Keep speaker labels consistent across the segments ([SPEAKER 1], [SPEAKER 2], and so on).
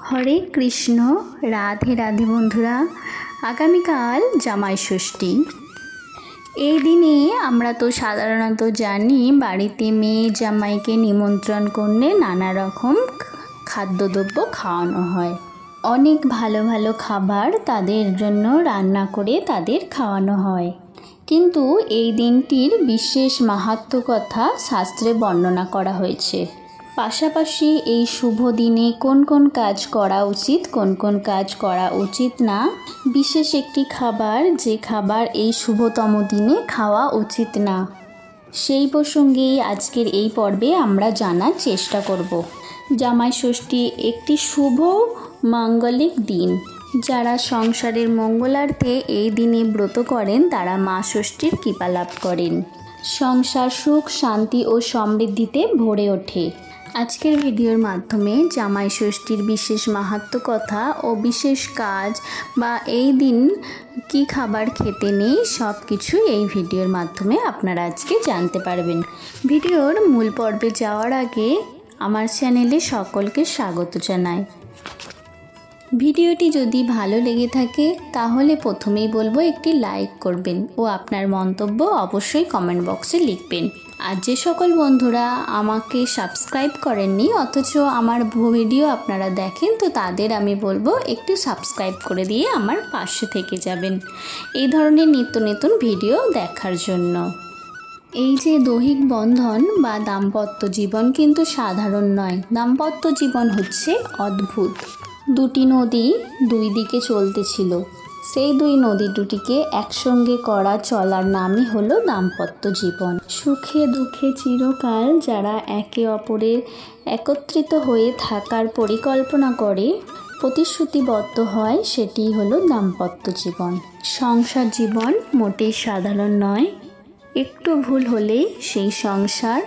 [SPEAKER 1] হরে কৃষ্ণ। রাধে রাধে বন্ধুরা, আগামীকাল জামাই ষষ্ঠী। এই দিনে আমরা তো সাধারণত জানি বাড়িতে মেয়ে জামাইকে নিমন্ত্রণ করলে নানা রকম খাদ্যদ্রব্য খাওয়ানো হয়। অনেক ভালো ভালো খাবার তাদের জন্য রান্না করে তাদের খাওয়ানো হয়। কিন্তু এই দিনটির বিশেষ মাহাত্ম্য কথা শাস্ত্রে বর্ণনা করা হয়েছে। পাশাপাশি এই শুভ দিনে কোন কোন কাজ করা উচিত, কোন কোন কাজ করা উচিত না, বিশেষ একটি খাবার যে খাবার এই শুভতম দিনে খাওয়া উচিত না, সেই প্রসঙ্গেই আজকের এই পর্বে আমরা জানার চেষ্টা করব। জামাই ষষ্ঠী একটি শুভ মাঙ্গলিক দিন। যারা সংসারের মঙ্গলার্থে এই দিনে ব্রত করেন তারা মা ষষ্ঠীর কৃপা লাভ করেন। সংসার সুখ, শান্তি ও সমৃদ্ধিতে ভরে ওঠে। আজকের ভিডিওর মাধ্যমে জামাই ষষ্ঠীর বিশেষ মাহাত্ম্য কথা ও বিশেষ কাজ বা এই দিন কি খাবার খেতে নেই সব কিছু এই ভিডিওর মাধ্যমে আপনারা আজকে জানতে পারবেন। ভিডিওর মূল পর্বে যাওয়ার আগে আমার চ্যানেলে সকলকে স্বাগত জানাই। ভিডিওটি যদি ভালো লেগে থাকে তাহলে প্রথমেই বলবো একটি লাইক করবেন ও আপনার মন্তব্য অবশ্যই কমেন্ট বক্সে লিখবেন। আর যে সকল বন্ধুরা আমাকে সাবস্ক্রাইব করেননি অথচ আমার ভিডিও আপনারা দেখেন, তো তাদের আমি বলবো একটু সাবস্ক্রাইব করে দিয়ে আমার পাশে থেকে যাবেন এই ধরনের নিত্য নতুন ভিডিও দেখার জন্য। এই যে দৈহিক বন্ধন বা দাম্পত্য জীবন কিন্তু সাধারণ নয়। দাম্পত্য জীবন হচ্ছে অদ্ভুত। দুটি নদী দুই দিকে চলতেছিল, সেই দুই নদী দুটিকে একসঙ্গে করা চলার নামই হলো দাম্পত্য জীবন। সুখে দুঃখে চিরকাল যারা একে অপরের একত্রিত হয়ে থাকার পরিকল্পনা করে, প্রতিশ্রুতিবদ্ধ হয়, সেটিই হলো দাম্পত্য জীবন। সংসার জীবন মোটেই সাধারণ নয়। একটু ভুল হলেই সেই সংসার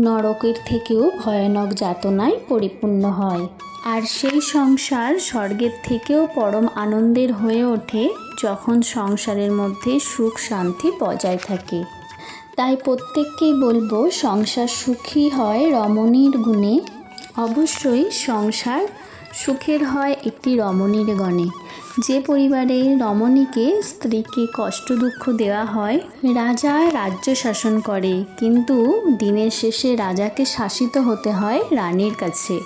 [SPEAKER 1] নরকের থেকেও ভয়ানক যাতনায় পরিপূর্ণ হয়। আর সেই সংসার স্বর্গের থেকেও পরম আনন্দের হয়ে ওঠে যখন সংসারের মধ্যে সুখ শান্তি বজায় থাকে। তাই প্রত্যেককেই বলবো সংসার সুখী হয় রমণীর গুণে। অবশ্যই সংসার সুখের হয় একটি রমণীর গণে। যে পরিবারে রমণীকে স্ত্রীকে কষ্ট দুঃখ দেওয়া হয়, রাজা রাজ্য শাসন করে, কিন্তু দিনের শেষে রাজাকে শাসিত হতে হয় রানীর কাছে।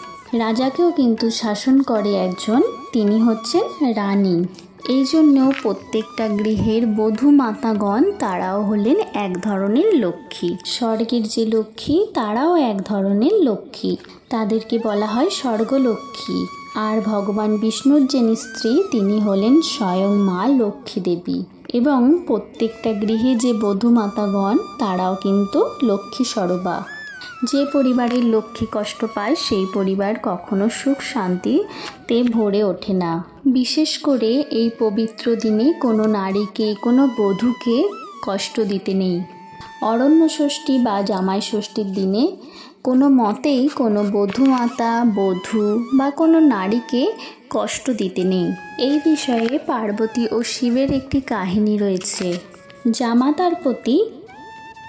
[SPEAKER 1] রাজাকেও কিন্তু শাসন করে একজন, তিনি হচ্ছেন রানী। এই জন্যও প্রত্যেকটা গৃহের বধূ মাতাগণ তারাও হলেন এক ধরনের লক্ষ্মী। স্বর্গের যে লক্ষ্মী তারাও এক ধরনের লক্ষ্মী, তাদেরকে বলা হয় স্বর্গলক্ষ্মী। আর ভগবান বিষ্ণুর যিনি স্ত্রী তিনি হলেন স্বয়ং মা লক্ষ্মী দেবী। এবং প্রত্যেকটা গৃহে যে বধূ মাতাগণ তারাও কিন্তু লক্ষ্মী স্বরূপা। যে পরিবারের লক্ষ্মী কষ্ট পায় সেই পরিবার কখনো সুখ শান্তিতে ভরে ওঠে না। বিশেষ করে এই পবিত্র দিনে কোনো নারীকে, কোনো বধূকে কষ্ট দিতে নেই। অরণ্য ষষ্ঠী বা জামাই ষষ্ঠীর দিনে কোনো মতেই কোনো বধূ মাতা, বধূ বা কোনো নারীকে কষ্ট দিতে নেই। এই বিষয়ে পার্বতী ও শিবের একটি কাহিনী রয়েছে। জামাতার প্রতি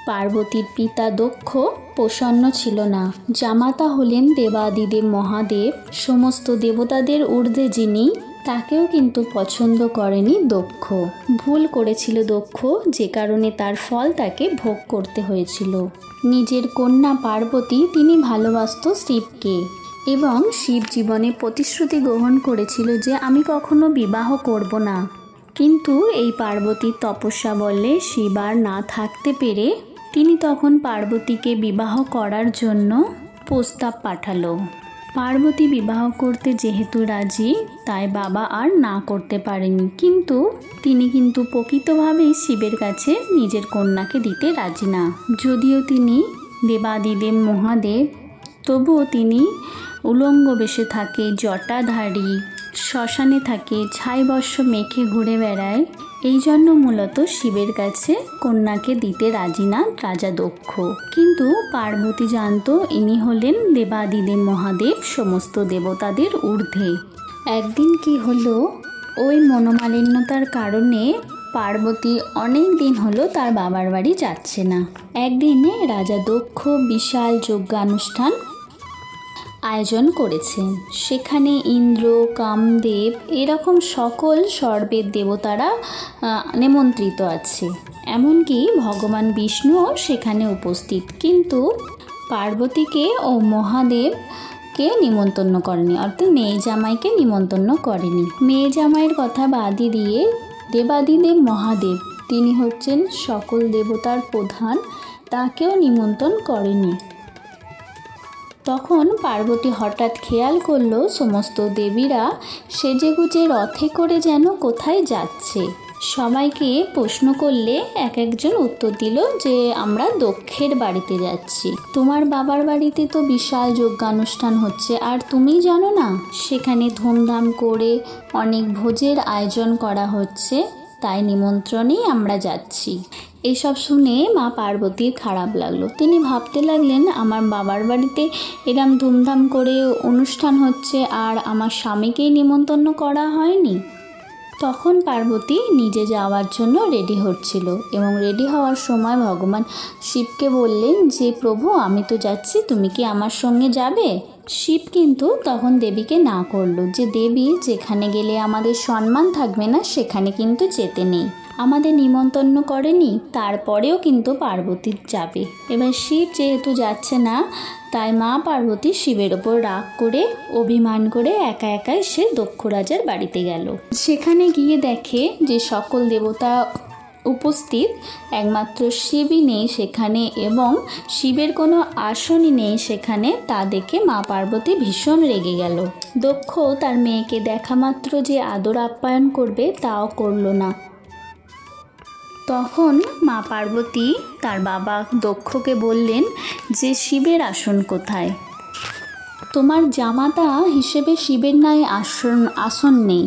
[SPEAKER 1] পার্বতীর পিতা দক্ষ প্রসন্ন ছিল না। জামাতা হলেন দেবাদিদেব মহাদেব, সমস্ত দেবতাদের ঊর্ধ্বে যিনি, তাকেও কিন্তু পছন্দ করেনি দক্ষ। ভুল করেছিল দক্ষ, যে কারণে তার ফল তাকে ভোগ করতে হয়েছিল। নিজের কন্যা পার্বতী তিনি ভালোবাসত শিবকে এবং শিব জীবনে প্রতিশ্রুতি গ্রহণ করেছিল যে আমি কখনো বিবাহ করব না। কিন্তু এই পার্বতীর তপস্যা বললে শিব আর না থাকতে পেরে তিনি তখন পার্বতীকে বিবাহ করার জন্য প্রস্তাব পাঠালো। পার্বতী বিবাহ করতে যেহেতু রাজি, তাই বাবা আর না করতে পারেনি। কিন্তু তিনি প্রকৃতভাবেই শিবের কাছে নিজের কন্যাকে দিতে রাজি না। যদিও তিনি দেবাদিদেব মহাদেব, তবুও তিনি উলঙ্গ বেশে থাকে, জটাধারী, শ্মশানে থাকে, ছাই বর্ষ মেখে ঘুরে বেড়ায়। এই জন্য মূলত শিবের কাছে কন্যাকে দিতে রাজি না রাজা দক্ষ। কিন্তু পার্বতী জানতো ইনি হলেন দেবাদিদেব মহাদেব, সমস্ত দেবতাদের ঊর্ধ্বে। একদিন কি হলো, ওই মনোমালিন্যতার কারণে পার্বতী অনেক দিন হলো তার বাবার বাড়ি যাচ্ছে না। একদিনে রাজা দক্ষ বিশাল যজ্ঞানুষ্ঠান আয়োজন করেছেন। সেখানে ইন্দ্র, কামদেব এরকম সকল স্বর্গের দেবতারা নিমন্ত্রিত আছে। এমনকি ভগবান বিষ্ণুও সেখানে উপস্থিত, কিন্তু পার্বতীকে ও মহাদেবকে নিমন্ত্রণ করেনি, অর্থাৎ মেয়ে জামাইকে নিমন্ত্রণ করেনি। মেয়ে জামাইয়ের কথা বাদই দিয়ে দেবাদিদেব মহাদেব, তিনি হচ্ছেন সকল দেবতার প্রধান, তাকেও নিমন্ত্রণ করেনি। তখন পার্বতী হঠাৎ খেয়াল করলো সমস্ত দেবীরা সেজেগুজে রথে করে যেন কোথায় যাচ্ছে। সবাইকে প্রশ্ন করলে এক একজন উত্তর দিল যে আমরা দক্ষের বাড়িতে যাচ্ছি। তোমার বাবার বাড়িতে তো বিশাল যজ্ঞানুষ্ঠান হচ্ছে, আর তুমি জানো না সেখানে ধুমধাম করে অনেক ভোজের আয়োজন করা হচ্ছে, তাই নিমন্ত্রণেই আমরা যাচ্ছি। এসব শুনে মা পার্বতীর খারাপ লাগলো। তিনি ভাবতে লাগলেন আমার বাবার বাড়িতে এরম ধুমধাম করে অনুষ্ঠান হচ্ছে আর আমার স্বামীকেই নিমন্ত্রণ করা হয়নি। তখন পার্বতী নিজে যাওয়ার জন্য রেডি হচ্ছিল এবং রেডি হওয়ার সময় ভগবান শিবকে বললেন যে প্রভু, আমি তো যাচ্ছি, তুমি কি আমার সঙ্গে যাবে? শিব কিন্তু তখন দেবীকে না করলো, যে দেবী, যেখানে গেলে আমাদের সম্মান থাকবে না সেখানে কিন্তু যেতে নেই। আমাদের নিমন্ত্রণ করেনি, তারপরেও কিন্তু পার্বতী যাবে। এবার শিব যেহেতু যাচ্ছে না, তাই মা পার্বতী শিবের ওপর রাগ করে অভিমান করে একা একাই সে দক্ষ রাজার বাড়িতে গেল। সেখানে গিয়ে দেখে যে সকল দেবতা উপস্থিত, একমাত্র শিবই নেই সেখানে এবং শিবের কোনো আসনই নেই সেখানে। তা দেখে মা পার্বতী ভীষণ রেগে গেল। দক্ষ তার মেয়েকে দেখা মাত্র যে আদর আপ্যায়ন করবে তাও করলো না। তখন মা পার্বতী তার বাবা দক্ষকে বললেন যে শিবের আসন কোথায়? তোমার জামাতা হিসেবে শিবের নাই আসন নেই,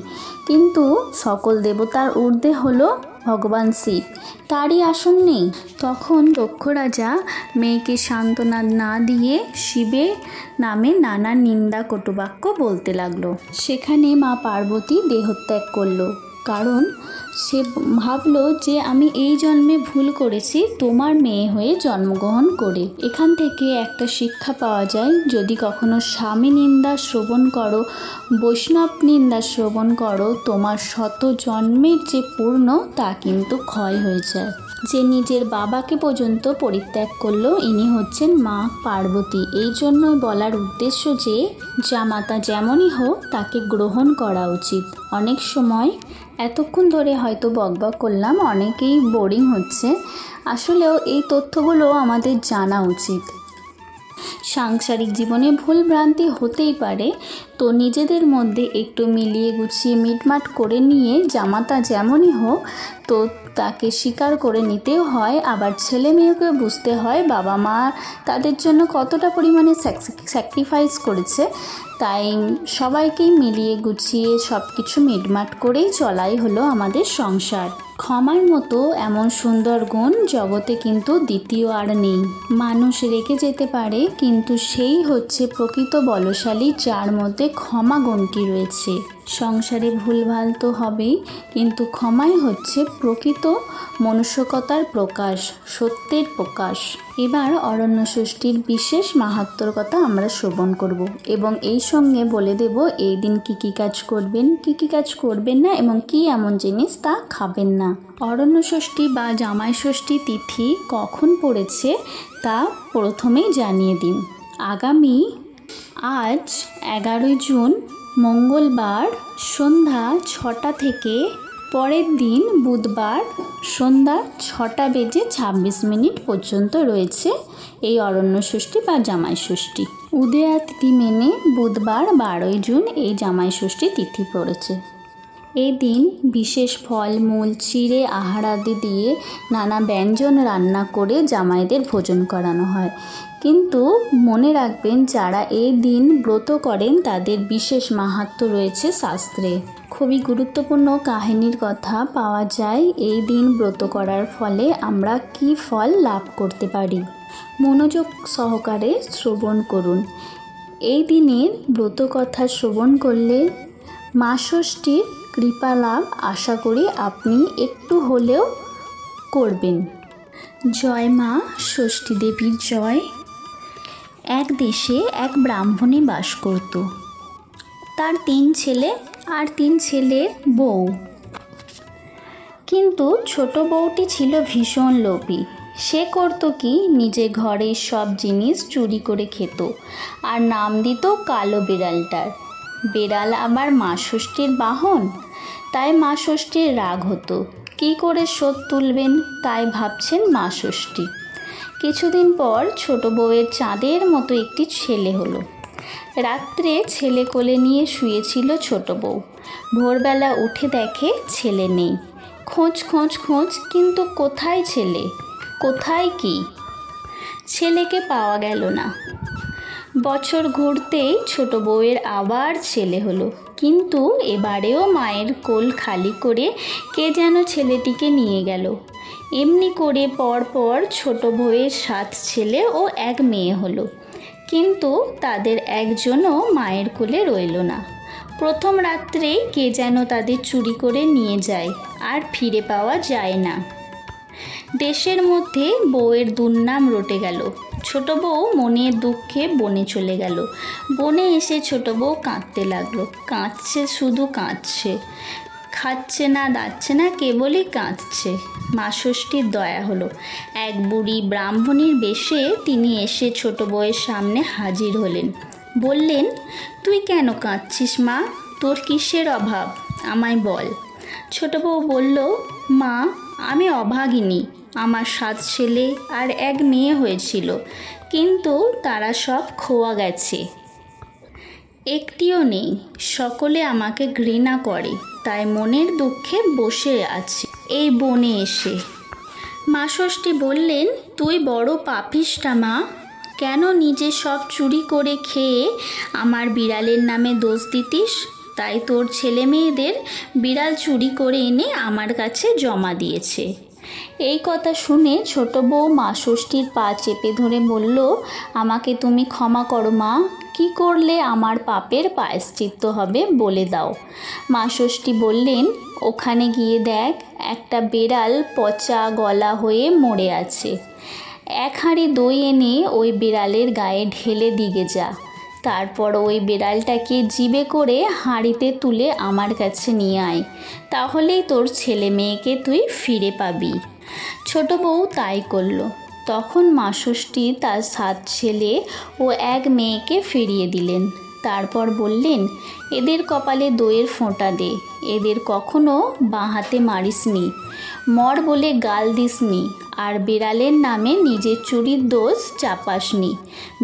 [SPEAKER 1] কিন্তু সকল দেবতার ঊর্ধ্বে হলো ভগবান শিব, তারই আসন নেই। তখন দক্ষ রাজা মেয়েকে সান্ত্বনা না দিয়ে শিবের নামে নানা নিন্দা কটুবাক্য বলতে লাগলো। সেখানে মা পার্বতী দেহত্যাগ করলো, কারণ সে ভাবলো যে আমি এই জন্মে ভুল করেছি তোমার মেয়ে হয়ে জন্মগ্রহণ করে। এখান থেকে একটা শিক্ষা পাওয়া যায়, যদি কখনো স্বামী নিন্দা শ্রবণ করো, বৈষ্ণব নিন্দা শ্রবণ করো, তোমার শত জন্মের যে পূর্ণ তা কিন্তু ক্ষয় হয়ে যায়। যে নিজের বাবাকে পর্যন্ত পরিত্যাগ করলো, ইনি হচ্ছেন মা পার্বতী। এই জন্যই বলার উদ্দেশ্য যে জামাতা যেমনই হোক তাকে গ্রহণ করা উচিত। অনেক সময় এতক্ষণ ধরে হয়তো বকবক করলাম, অনেকেই বোরিং হচ্ছে, আসলেও এই তথ্যগুলো আমাদের জানা উচিত। সাংসারিক জীবনে ভুল ভ্রান্তি হতেই পারে, তো নিজেদের মধ্যে একটু মিলিয়ে গুছিয়ে মিটমাট করে নিয়ে জামাতা যেমনই হোক তো তাকে স্বীকার করে নিতেও হয়। আবার ছেলে মেয়েকে বুঝতে হয় বাবা মা তাদের জন্য কতটা পরিমাণে স্যাক্রিফাইস করেছে। তাই সবাইকেই মিলিয়ে গুছিয়ে সব কিছু মিটমাট করেই চলাই হলো আমাদের সংসার। ক্ষমার মতো এমন সুন্দর গুণ জগতে কিন্তু দ্বিতীয় আর নেই। মানুষ রেগে যেতে পারে, কিন্তু সেই হচ্ছে প্রকৃত বলশালী যার মধ্যে ক্ষমা গুণটি রয়েছে। সংসারে ভুলভাল তো হবেই, কিন্তু ক্ষমাই হচ্ছে প্রকৃত মনুষ্যকতার প্রকাশ, সত্যের প্রকাশ। এবার অরণ্য ষষ্ঠীর বিশেষ মাহাত্ম্যর কথা আমরা শ্রবণ করব এবং এই সঙ্গে বলে দেব এই দিন কী কী কাজ করবেন, কী কী কাজ করবেন না এবং কী এমন জিনিস তা খাবেন না। অরণ্য ষষ্ঠী বা জামাই ষষ্ঠী তিথি কখন পড়েছে তা প্রথমেই জানিয়ে দিন। আগামী আজ 11 জুন মঙ্গলবার সন্ধ্যা 6টা থেকে পরের দিন বুধবার সন্ধ্যা 6:26 পর্যন্ত রয়েছে এই অরণ্য ষষ্ঠী বা জামাই ষষ্ঠী। উদয়া তিথি মেনে বুধবার 12 জুন এই জামাই ষষ্ঠী তিথি পড়েছে। এই দিন বিশেষ ফল মূল চিড়ে আহার আদি দিয়ে নানা ব্যঞ্জন রান্না করে জামাইদের ভোজন করানো হয়। কিন্তু মনে রাখবেন, যারা এই দিন ব্রত করেন তাদের বিশেষ মাহাত্ম্য রয়েছে শাস্ত্রে। খুবই গুরুত্বপূর্ণ কাহিনীর কথা পাওয়া যায় এই দিন ব্রত করার ফলে আমরা কী ফল লাভ করতে পারি। মনোযোগ সহকারে শ্রবণ করুন। এই দিনের ব্রত কথা শ্রবণ করলে মা ষষ্ঠীর কৃপা লাভ আশা করি আপনি একটু হলেও করবেন। জয় মা ষষ্ঠী দেবীর জয়। এক দেশে এক ব্রাহ্মণী বাস করত। তার 3 ছেলে আর 3 ছেলের বউ। কিন্তু ছোট বউটি ছিল ভীষণ লোভী। সে করতো কি, নিজে ঘরের সব জিনিস চুরি করে খেত আর নাম দিত কালো বিড়ালটার। বিড়াল আবার মা ষষ্ঠীর বাহন, তাই মা ষষ্ঠীর রাগ হতো। কী করে শোধ তুলবেন তাই ভাবছেন মা ষষ্ঠী। কিছুদিন পর ছোট বউয়ের চাঁদের মতো একটি ছেলে হলো। রাত্রে ছেলে কোলে নিয়ে শুয়েছিল ছোট বউ। ভোরবেলা উঠে দেখে ছেলে নেই। খোঁজ খোঁজ খোঁজ, কিন্তু কোথায় ছেলে, কোথায় কি? ছেলেকে পাওয়া গেল না। বছর ঘুরতেই ছোট বউয়ের আবার ছেলে হলো, কিন্তু এবারেও মায়ের কোল খালি করে কে যেন ছেলেটিকে নিয়ে গেল। এমনি করে পরপর ছোট বউয়ের 7 ছেলে ও 1 মেয়ে হলো, কিন্তু তাদের একজনও মায়ের কোলে রইল না। প্রথম রাত্রেই কে যেন তাদের চুরি করে নিয়ে যায়, আর ফিরে পাওয়া যায় না। দেশের মধ্যে বউয়ের দুর্নাম রটে গেল। ছোট বউ মনের দুঃখে বনে চলে গেল। বনে এসে ছোট বউ কাঁদতে লাগলো। কাঁদছে, শুধু কাঁদছে, খাচ্ছে না, দাচ্ছে না, কেবলই কাঁদছে। মা ষষ্ঠীর দয়া হলো। এক বুড়ি ব্রাহ্মণীর বেশে তিনি এসে ছোট বউয়ের সামনে হাজির হলেন। বললেন, তুই কেন কাঁদছিস মা? তোর কিসের অভাব, আমায় বল। ছোট বউ বলল, মা, আমি অভাগিনী। আমার 7 ছেলে আর 1 মেয়ে হয়েছিল, কিন্তু তারা সব খোয়া গেছে, একটিও নেই। সকলে আমাকে ঘৃণা করে, তাই মনের দুঃখে বসে আছি এই বনে এসে। মা ষষ্ঠী বললেন, তুই বড় পাপিষ্ঠা মা। কেন নিজে সব চুরি করে খেয়ে আমার বিড়ালের নামে দোষ দিতিস? তাই তোর ছেলে মেয়েদের বিড়াল চুরি করে এনে আমার কাছে জমা দিয়েছে। এই কথা শুনে ছোট বউ মা ষষ্ঠীর পা চেপে ধরে বলল, আমাকে তুমি ক্ষমা করো মা। কী করলে আমার পাপের প্রায়শ্চিত্ত হবে বলে দাও। মা ষষ্ঠী বললেন, ওখানে গিয়ে দেখ, একটা বিড়াল পচা গলা হয়ে মরে আছে। 1 হাঁড়ি দই এনে ওই বিড়ালের গায়ে ঢেলে দিগে যা। তারপর ওই বিড়ালটাকে জিবে করে হাঁড়িতে তুলে আমার কাছে নিয়ে আয়, তাহলেই তোর ছেলে মেয়েকে তুই ফিরে পাবি। ছোট বউ তাই করল। তখন মা ষষ্ঠী তার 7 ছেলে ও 1 মেয়েকে ফিরিয়ে দিলেন। তারপর বললেন, এদের কপালে দইয়ের ফোঁটা দে, এদের কখনো বাঁ হাতে মারিসনি, মর বলে গাল দিসনি, আর বিড়ালের নামে নিজের চুরির দোষ চাপাসনি,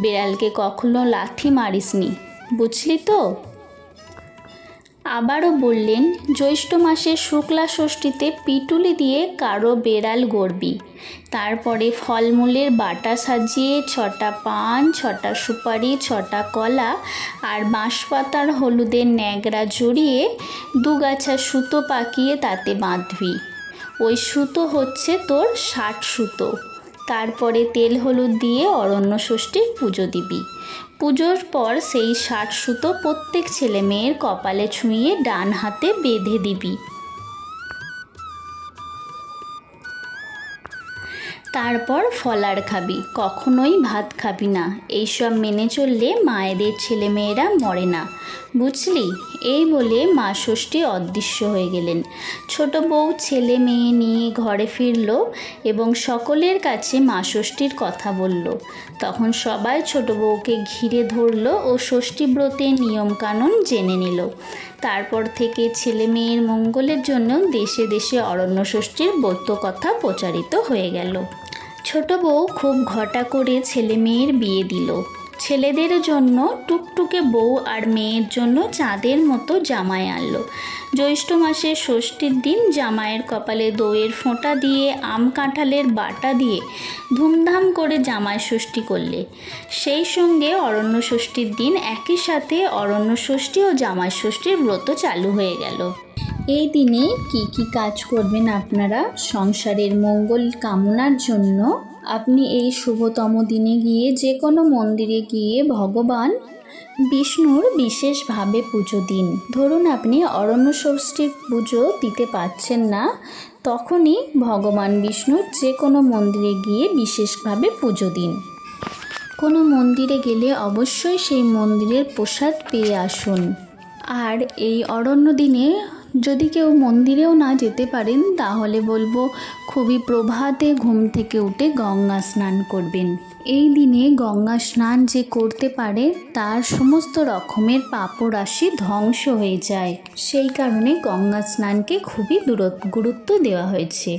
[SPEAKER 1] বিড়ালকে কখনো লাথি মারিসনি, বুঝলি তো? আবারও বললেন, জ্যৈষ্ঠ মাসের শুক্লা ষষ্ঠীতে পিটুলি দিয়ে কারো বেড়াল গড়বি। তারপরে ফলমূলের বাটা সাজিয়ে 6টা পান, 6টা সুপারি, 6টা কলা আর বাঁশপাতার হলুদের ন্যাকড়া জড়িয়ে 2 গাছা সুতো পাকিয়ে তাতে বাঁধবি। ওই সুতো হচ্ছে তোর 60 সুতো। তারপরে তেল হলুদ দিয়ে অরণ্য ষষ্ঠীর পুজো দিবি। পুজোর পর সেই 60 সুতো প্রত্যেক ছেলে মেয়ের কপালে ছুঁয়ে ডান হাতে বেঁধে দিবি। তারপর ফলার খাবি, কখনোই ভাত খাবি না। এইসব মেনে চললে মায়েদের ছেলেমেয়েরা মরে না, বুঝলি? এই বলে মা ষষ্ঠী অদৃশ্য হয়ে গেলেন। ছোট বউ ছেলে মেয়ে নিয়ে ঘরে ফিরল এবং সকলের কাছে মা ষষ্ঠীর কথা বলল। তখন সবাই ছোট বউকে ঘিরে ধরল ও ষষ্ঠী ব্রতের নিয়মকানুন জেনে নিল। তারপর থেকে ছেলে মেয়ের মঙ্গলের জন্য দেশে দেশে অরণ্য ষষ্ঠীর ব্রত কথা প্রচারিত হয়ে গেল। ছোট বউ খুব ঘটা করে ছেলে মেয়ের বিয়ে দিল। ছেলেদের জন্য টুকটুকে বউ আর মেয়ের জন্য চাঁদের মতো জামাই আনলো। জ্যৈষ্ঠ মাসের ষষ্ঠীর দিন জামাইয়ের কপালে দইয়ের ফোঁটা দিয়ে আম কাঁঠালের বাটা দিয়ে ধুমধাম করে জামাই ষষ্ঠী করলে। সেই সঙ্গে অরণ্য ষষ্ঠীর দিন একই সাথে অরণ্য ষষ্ঠী ও জামাই ষষ্ঠীর ব্রত চালু হয়ে গেল। এই দিনে কি কি কাজ করবেন আপনারা সংসারের মঙ্গল কামনার জন্য? আপনি এই শুভতম দিনে গিয়ে যে কোনো মন্দিরে গিয়ে ভগবান বিষ্ণুর বিশেষভাবে পুজো দিন। ধরুন আপনি অরণ্য ষষ্ঠীর পুজো দিতে পারছেন না, তখনই ভগবান বিষ্ণুর যে কোনো মন্দিরে গিয়ে বিশেষভাবে পুজো দিন। কোনো মন্দিরে গেলে অবশ্যই সেই মন্দিরের প্রসাদ পেয়ে আসুন। আর এই অরণ্য দিনে যদি কেউ মন্দিরেও না যেতে পারেন তাহলে বলবো খুবই প্রভাতে ঘুম থেকে উঠে গঙ্গা স্নান করবেন। এই দিনে গঙ্গা স্নান যে করতে পারে তার সমস্ত রকমের পাপরাশি ধ্বংস হয়ে যায়। সেই কারণে গঙ্গা স্নানকে খুবই গুরুত্ব দেওয়া হয়েছে।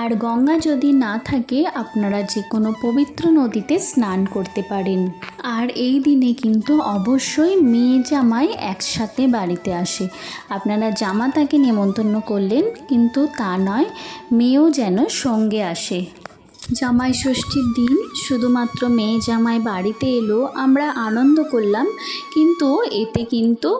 [SPEAKER 1] আর গঙ্গা যদি না থাকে আপনারা যে কোনো পবিত্র নদীতে স্নান করতে পারেন। আর এই দিনে কিন্তু অবশ্যই মেয়ে জামাই একসাথে বাড়িতে আসে। আপনারা জামাতাকে নেমন্তন্ন করলেন, কিন্তু তা নয়, মেয়েও যেন সঙ্গে আসে। জামাই ষষ্ঠীর দিন শুধুমাত্র মেয়ে জামাই বাড়িতে এলো, আমরা আনন্দ করলাম, কিন্তু এতে কিন্তু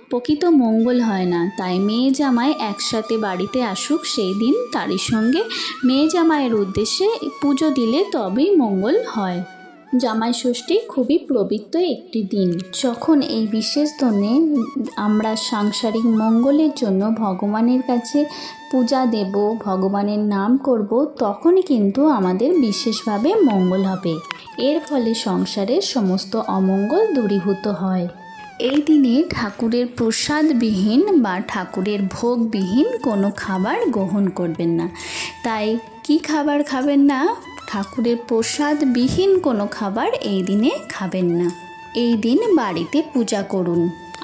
[SPEAKER 1] প্রকৃত মঙ্গল হয় না। তাই মেয়ে জামাই একসাথে বাড়িতে আসুক সেই দিন, তারই সঙ্গে মেয়ে জামাইয়ের উদ্দেশ্যে পুজো দিলে তবেই মঙ্গল হয়। জামাই ষষ্ঠী খুবই পবিত্র একটি দিন, যখন এই বিশেষ দিনে আমরা সাংসারিক মঙ্গলের জন্য ভগবানের কাছে পূজা দেব, ভগবানের নাম করব, তখনই কিন্তু আমাদের বিশেষভাবে মঙ্গল হবে। এর ফলে সংসারের সমস্ত অমঙ্গল দূরীভূত হয়। এই দিনে ঠাকুরের প্রসাদবিহীন বা ঠাকুরের ভোগবিহীন কোনো খাবার গ্রহণ করবেন না। তাই কি খাবার খাবেন না? ঠাকুরের প্রসাদবিহীন কোনো খাবার এই দিনে খাবেন না। এই দিন বাড়িতে পূজা করুন।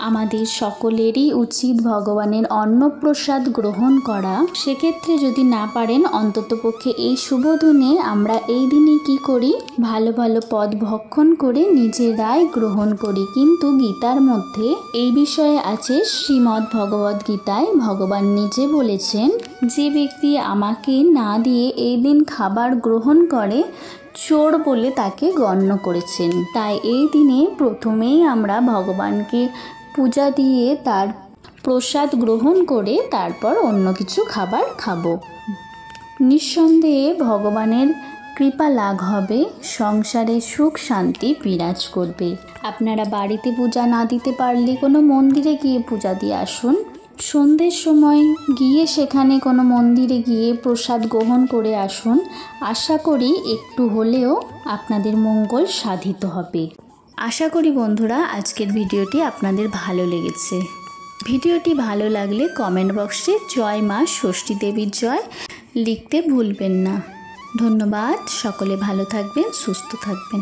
[SPEAKER 1] আমাদের সকলেরই উচিত ভগবানের অন্নপ্রসাদ গ্রহণ করা। সেক্ষেত্রে যদি না পারেন, অন্ততপক্ষে এই শুভ দিনে আমরা এই দিনে কি করি, ভালো ভালো পদ ভক্ষণ করে নিজেরাই গ্রহণ করি। কিন্তু গীতার মধ্যে এই বিষয়ে আছে, শ্রীমদ্ ভগবদ গীতায় ভগবান নিজে বলেছেন, যে ব্যক্তি আমাকে না দিয়ে এই দিন খাবার গ্রহণ করে চোর বলে তাকে গণ্য করেছেন। তাই এই দিনে প্রথমেই আমরা ভগবানকে পূজা দিয়ে তার প্রসাদ গ্রহণ করে তারপর অন্য কিছু খাবার খাবো। নিঃসন্দেহে ভগবানের কৃপা লাভ হবে, সংসারে সুখ শান্তি বিরাজ করবে। আপনারা বাড়িতে পূজা না দিতে পারলে কোনো মন্দিরে গিয়ে পূজা দিয়ে আসুন। সন্ধ্যের সময় গিয়ে সেখানে কোনো মন্দিরে গিয়ে প্রসাদ গ্রহণ করে আসুন। আশা করি একটু হলেও আপনাদের মঙ্গল সাধিত হবে। আশা করি বন্ধুরা আজকের ভিডিওটি আপনাদের ভালো লেগেছে। ভিডিওটি ভালো লাগলে কমেন্ট বক্সে জয় মা ষষ্ঠী দেবীর জয় লিখতে ভুলবেন না। ধন্যবাদ। সকলে ভালো থাকবেন, সুস্থ থাকবেন।